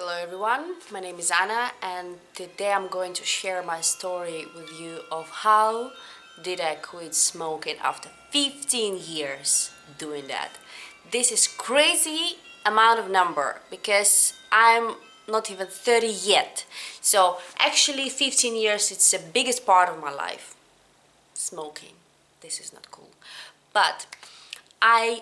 Hello everyone, my name is Anna and today I'm going to share my story with you of how did I quit smoking after 15 years doing that. This is crazy amount of number because I'm not even 30 yet. So actually 15 years it's the biggest part of my life. Smoking. This is not cool. But I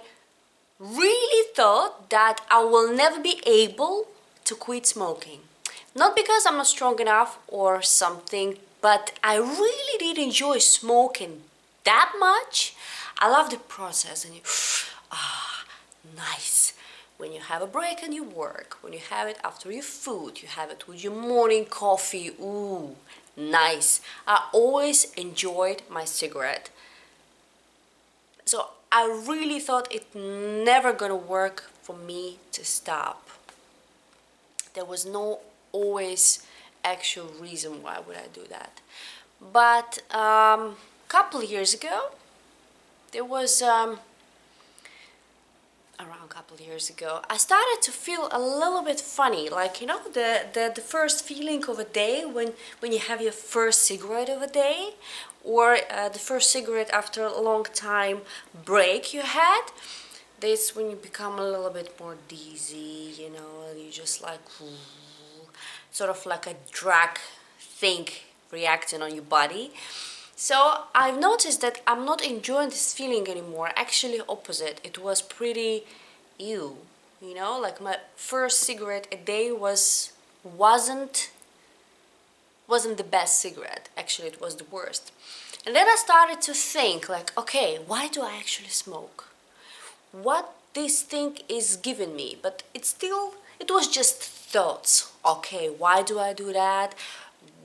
really thought that I will never be able to quit smoking. Not because I'm not strong enough or something, but I really did enjoy smoking that much. I love the process and you, nice. When you have a break and you work, when you have it after your food, you have it with your morning coffee, ooh, nice. I always enjoyed my cigarette. So I really thought it never gonna work for me to stop. There was no always actual reason why would I do that. But couple years ago, there was around a couple years ago, I started to feel a little bit funny, like the first feeling of a day when you have your first cigarette of a day, or the first cigarette after a long time break you had. This when you become a little bit more dizzy, you just like sort of like a drug thing reacting on your body. So I've noticed that I'm not enjoying this feeling anymore. Actually opposite, it was pretty ew, like my first cigarette a day wasn't the best cigarette. Actually it was the worst. And then I started to think like, okay, why do I actually smoke? What this thing is giving me? But it was just thoughts. Okay, why do I do that?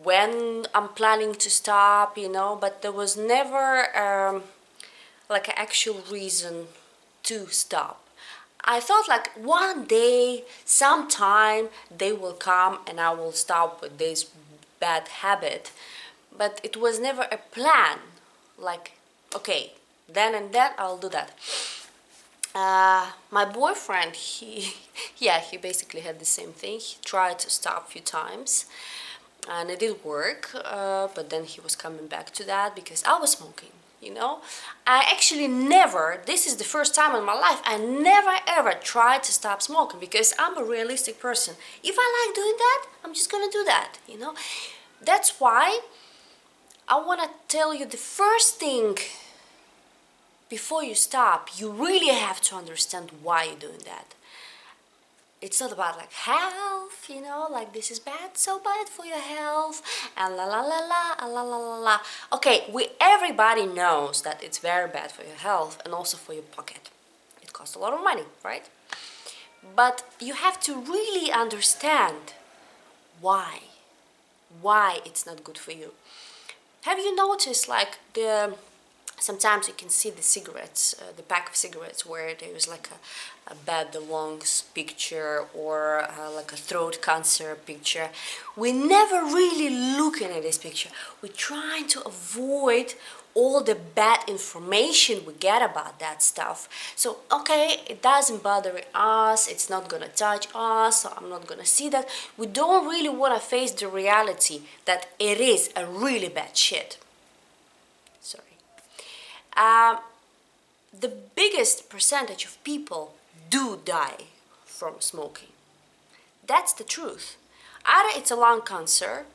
When I'm planning to stop, but there was never like an actual reason to stop. I thought like one day, sometime they will come and I will stop with this bad habit, but it was never a plan like, okay, then and then I'll do that. My boyfriend, he basically had the same thing. He tried to stop a few times and it did work, but then he was coming back to that because I was smoking, I actually never, this is the first time in my life, I never ever tried to stop smoking because I'm a realistic person. If I like doing that, I'm just gonna do that, That's why I wanna tell you the first thing. Before you stop, you really have to understand why you're doing that. It's not about like health, like this is bad, so bad for your health, and la la la la, la la la la. Okay, everybody knows that it's very bad for your health and also for your pocket. It costs a lot of money, right? But you have to really understand why it's not good for you. Have you noticed like sometimes you can see the cigarettes, the pack of cigarettes, where there's like a bad lungs picture or like a throat cancer picture. We never really looking at this picture. We're trying to avoid all the bad information we get about that stuff. So, okay, it doesn't bother us, it's not gonna touch us, so I'm not gonna see that. We don't really wanna face the reality that it is a really bad shit. Sorry. The biggest percentage of people do die from smoking. That's the truth. Either it's a lung cancer,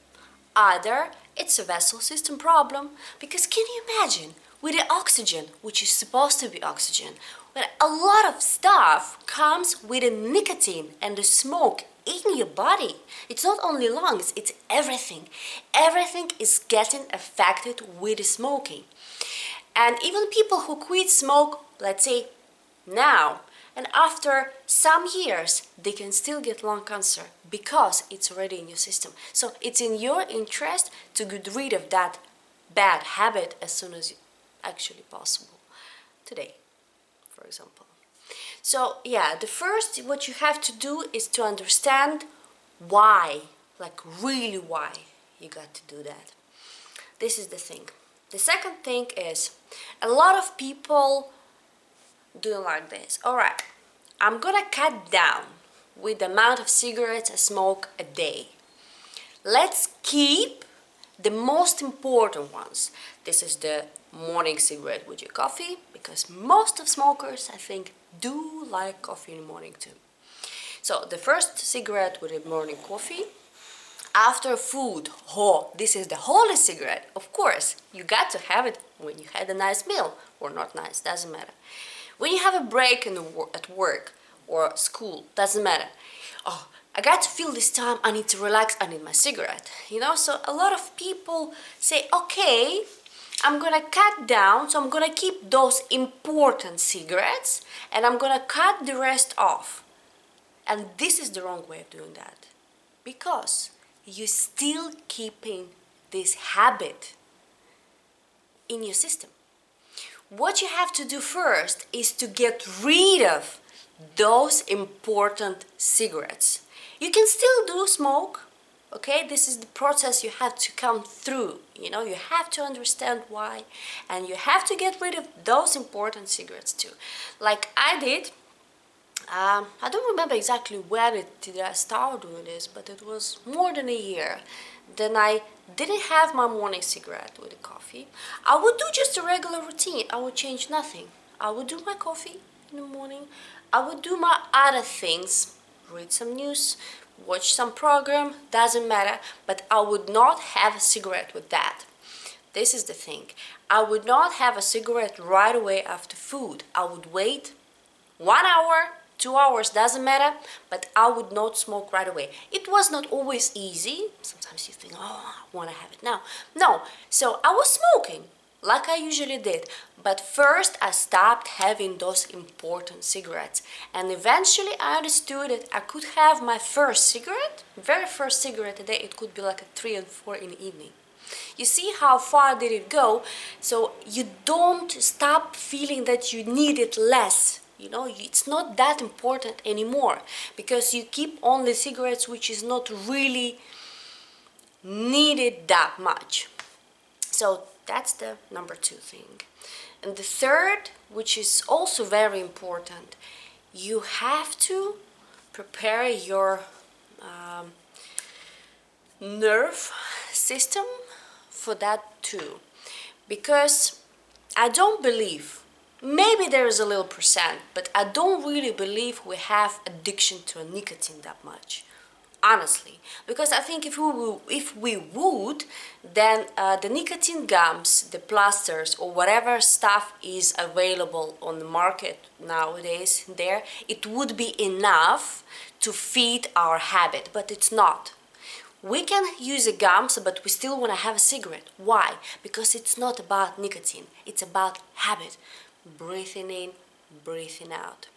either it's a vessel system problem, because can you imagine with the oxygen, which is supposed to be oxygen, when a lot of stuff comes with the nicotine and the smoke in your body. It's not only lungs, it's everything. Everything is getting affected with the smoking. And even people who quit smoke, let's say now, and after some years, they can still get lung cancer because it's already in your system. So it's in your interest to get rid of that bad habit as soon as actually possible. Today, for example. So yeah, the first what you have to do is to understand why, like really why you got to do that. This is the thing. The second thing is, a lot of people do like this. Alright, I'm gonna cut down with the amount of cigarettes I smoke a day. Let's keep the most important ones. This is the morning cigarette with your coffee, because most of smokers, I think, do like coffee in the morning too. So the first cigarette with the morning coffee. After food, oh, this is the holy cigarette. Of course, you got to have it when you had a nice meal, or not nice, doesn't matter. When you have a break at work or school, doesn't matter. Oh, I got to feel this time, I need to relax, I need my cigarette. So a lot of people say, okay, I'm gonna cut down, so I'm gonna keep those important cigarettes and I'm gonna cut the rest off. And this is the wrong way of doing that, because you're still keeping this habit in your system. What you have to do first is to get rid of those important cigarettes. You can still do smoke, okay? This is the process you have to come through. You have to understand why, and you have to get rid of those important cigarettes too. Like I did. I don't remember exactly when did I start doing this, but it was more than a year. Then I didn't have my morning cigarette with the coffee. I would do just a regular routine. I would change nothing. I would do my coffee in the morning. I would do my other things, read some news, watch some program, doesn't matter, but I would not have a cigarette with that. This is the thing. I would not have a cigarette right away after food. I would wait 1 hour, 2 hours, doesn't matter, but I would not smoke right away. It was not always easy. Sometimes you think, oh, I want to have it now. No, so I was smoking like I usually did, but first I stopped having those important cigarettes, and eventually I understood that I could have my first cigarette, very first cigarette a day. It could be like at 3 and 4 in the evening. You see how far did it go? So you don't stop feeling that you need it less. It's not that important anymore, because you keep only cigarettes which is not really needed that much. So that's the number 2 thing. And the third, which is also very important, you have to prepare your nerve system for that too, because I don't believe, maybe there is a little percent, but I don't really believe we have addiction to nicotine that much, honestly. Because I think if we would, then the nicotine gums, the plasters, or whatever stuff is available on the market nowadays, it would be enough to feed our habit, but it's not. We can use a gums, but we still want to have a cigarette. Why? Because it's not about nicotine, it's about habit. Breathing in, breathing out.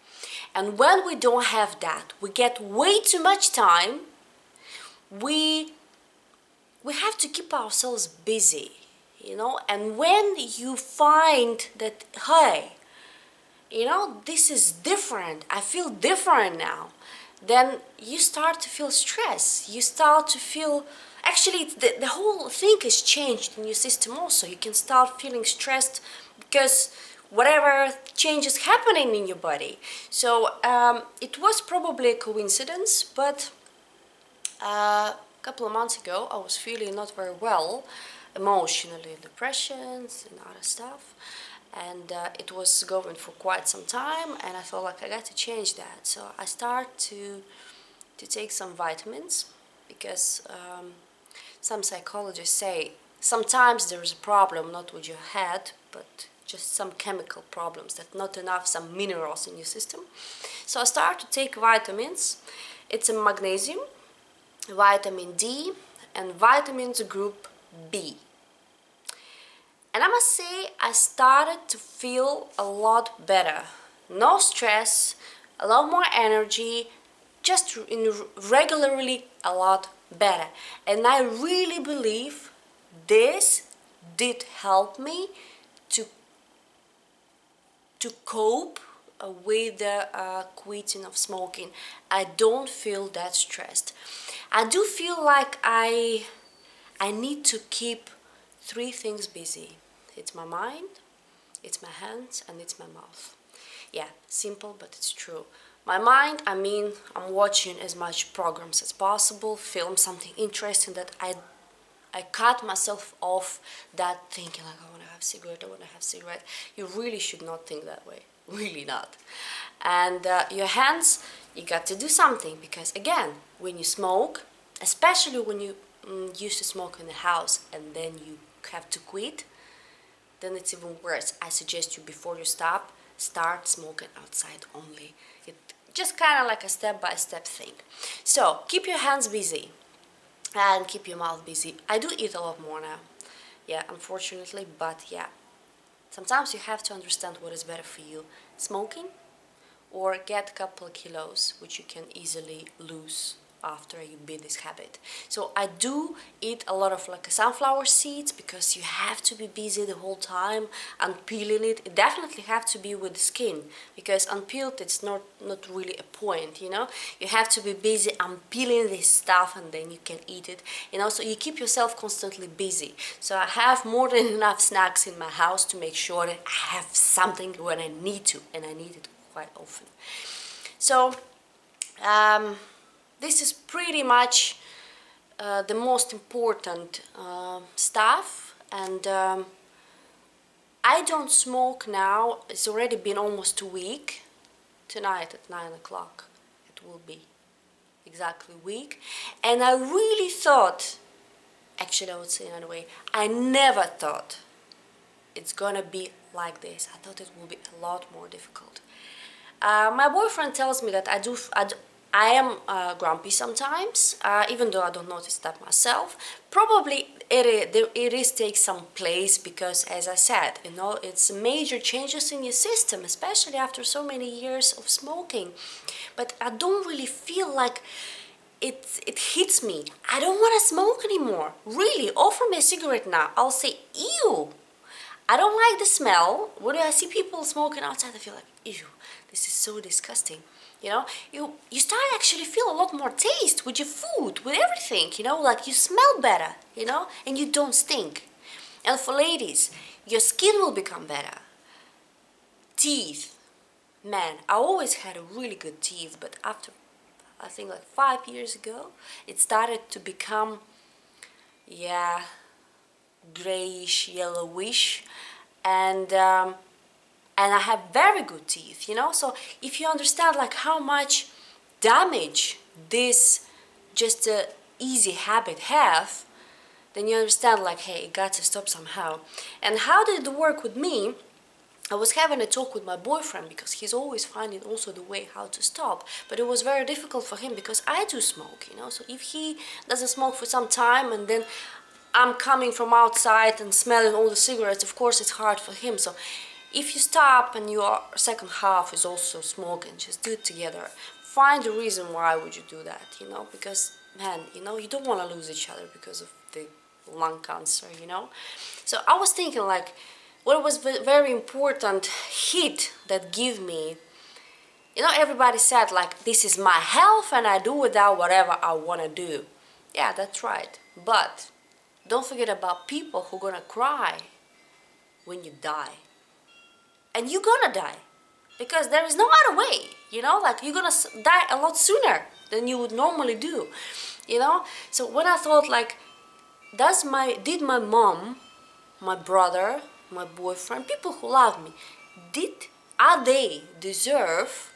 And when we don't have that, we get way too much time. We have to keep ourselves busy, and when you find that, hey, this is different, I feel different now, then you start to feel stress. You start to feel, actually, the whole thing is changed in your system also. You can start feeling stressed because whatever change is happening in your body. So it was probably a coincidence, but a couple of months ago I was feeling not very well emotionally, depressions and other stuff, and it was going for quite some time, and I felt like I got to change that. So I started to take some vitamins, because some psychologists say sometimes there is a problem not with your head, but just some chemical problems, that not enough some minerals in your system. So I started to take vitamins. It's a magnesium, vitamin D, and vitamins group B. And I must say, I started to feel a lot better. No stress, a lot more energy, just regularly a lot better. And I really believe this did help me to cope with the quitting of smoking. I don't feel that stressed. I do feel like I need to keep 3 things busy. It's my mind, it's my hands, and it's my mouth. Yeah, simple, but it's true. My mind, I mean, I'm watching as much programs as possible, film something interesting that I cut myself off that thinking like I want to have cigarette, I want to have cigarette. You really should not think that way, really not. And your hands, you got to do something because again, when you smoke, especially when you used to smoke in the house and then you have to quit, then it's even worse. I suggest you before you start smoking outside only. It just kind of like a step-by-step thing. So keep your hands busy and keep your mouth busy. I do eat a lot more now, yeah, unfortunately, but yeah, sometimes you have to understand what is better for you, smoking or get a couple of kilos which you can easily lose after you beat this habit. So I do eat a lot of like sunflower seeds because you have to be busy the whole time unpeeling it. It definitely have to be with the skin because unpeeled it's not really a point, you know. You have to be busy unpeeling this stuff and then you can eat it. And also you keep yourself constantly busy. So I have more than enough snacks in my house to make sure that I have something when I need to, and I need it quite often. So this is pretty much the most important stuff, and I don't smoke now. It's already been almost a week. Tonight at 9 o'clock it will be exactly a week, and I really thought, actually I would say in a way, I never thought it's gonna be like this. I thought it will be a lot more difficult. My boyfriend tells me that I am grumpy sometimes, even though I don't notice that myself. Probably it is takes some place because, as I said, you know, it's major changes in your system, especially after so many years of smoking. But I don't really feel like it hits me. I don't want to smoke anymore. Really, offer me a cigarette now. I'll say, ew. I don't like the smell. When I see people smoking outside, I feel like, ew, this is so disgusting. You know, you start actually feel a lot more taste with your food, with everything, you know, like you smell better, you know, and you don't stink. And for ladies, your skin will become better. Teeth. Man, I always had a really good teeth, but after, I think like 5 years ago, it started to become, yeah, grayish, yellowish, and I have very good teeth, you know. So if you understand like how much damage this just a easy habit have, then you understand like, hey, it got to stop somehow. And how did it work with me? I was having a talk with my boyfriend because he's always finding also the way how to stop, but it was very difficult for him because I do smoke, you know. So if he doesn't smoke for some time and then I'm coming from outside and smelling all the cigarettes, of course it's hard for him. So if you stop and your second half is also smoking, just do it together. Find a reason why would you do that, you know, because man, you know, you don't want to lose each other because of the lung cancer, you know. So I was thinking like, what was very important hit that give me, you know, everybody said like, this is my health and I do without whatever I want to do. Yeah, that's right. But don't forget about people who are gonna cry when you die. And you're gonna die. Because there is no other way, you know, like you're gonna die a lot sooner than you would normally do, you know. So when I thought like, did my mom, my brother, my boyfriend, people who love me, are they deserve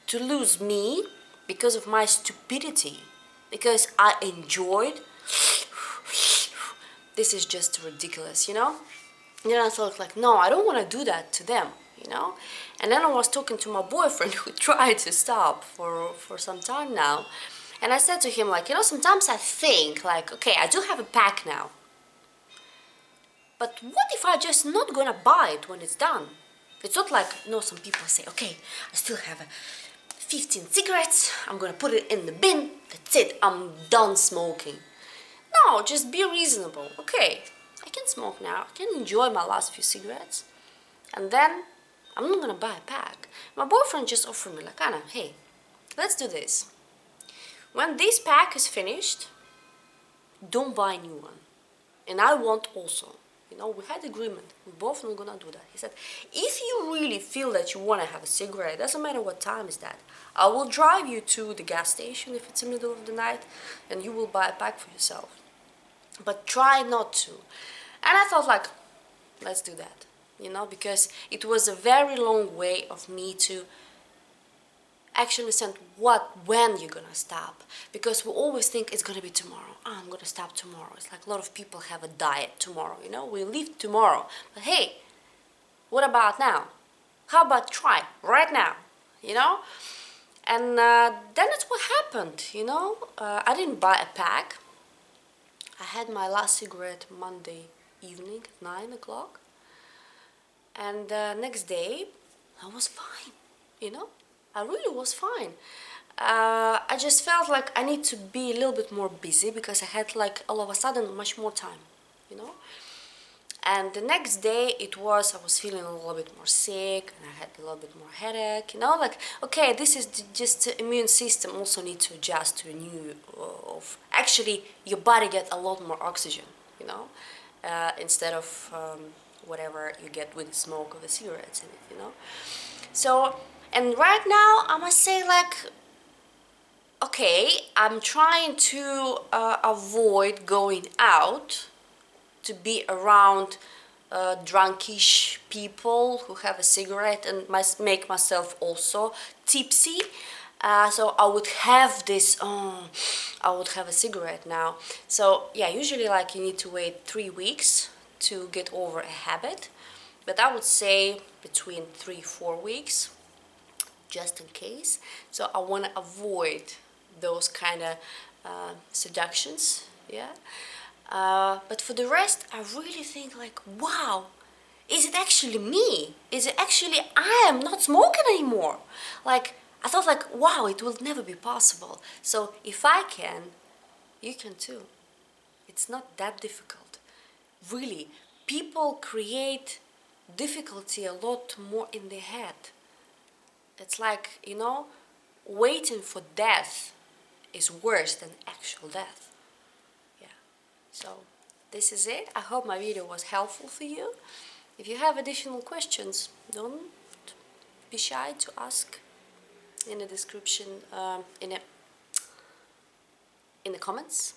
to lose me because of my stupidity? Because I enjoyed, this is just ridiculous, you know. And then I thought like, no, I don't want to do that to them, you know. And then I was talking to my boyfriend who tried to stop for some time now, and I said to him like, you know, sometimes I think like, okay, I do have a pack now, but what if I just not gonna buy it when it's done? It's not like, you know, some people say, okay, I still have 15 cigarettes, I'm gonna put it in the bin, that's it, I'm done smoking. No, just be reasonable. Okay, I can smoke now, I can enjoy my last few cigarettes, and then I'm not gonna buy a pack. My boyfriend just offered me like, Anna, hey, let's do this. When this pack is finished, don't buy a new one. And I want also. You know, we had agreement. We both not gonna do that. He said, if you really feel that you wanna have a cigarette, doesn't matter what time is that, I will drive you to the gas station if it's the middle of the night, and you will buy a pack for yourself. But try not to. And I thought like, let's do that. You know, because it was a very long way of me to actually understand when you're gonna stop, because we always think it's gonna be tomorrow. Oh, I'm gonna stop tomorrow. It's like a lot of people have a diet tomorrow, you know, we leave tomorrow. But hey, what about now? How about try right now, you know? And then that's what happened, you know. I didn't buy a pack. I had my last cigarette Monday evening at 9 o'clock, and next day I was fine, you know. I really was fine. I just felt like I need to be a little bit more busy because I had like all of a sudden much more time, you know. And the next day I was feeling a little bit more sick, and I had a little bit more headache, you know, like, okay, this is just the immune system also need to adjust to a new, actually your body get a lot more oxygen, you know, instead of whatever you get with the smoke of the cigarettes in it, you know. So, and right now I must say, like, okay, I'm trying to avoid going out to be around drunkish people who have a cigarette, and must make myself also tipsy. So I would have this, I would have a cigarette now. So yeah, usually like you need to wait 3 weeks to get over a habit, but I would say between 3-4 weeks, just in case. So I want to avoid those kind of seductions, yeah. But for the rest, I really think like, wow, is it actually me? Is it actually I am not smoking anymore? Like, I thought like, wow, it will never be possible. So if I can, you can too. It's not that difficult. Really, people create difficulty a lot more in their head. It's like, you know, waiting for death is worse than actual death. Yeah. So this is it. I hope my video was helpful for you. If you have additional questions, don't be shy to ask in the description, in the comments.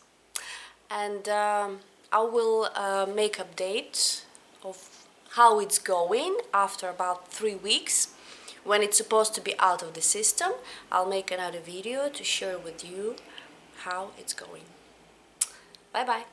And I will make updates of how it's going after about 3 weeks. When it's supposed to be out of the system, I'll make another video to share with you how it's going. Bye bye.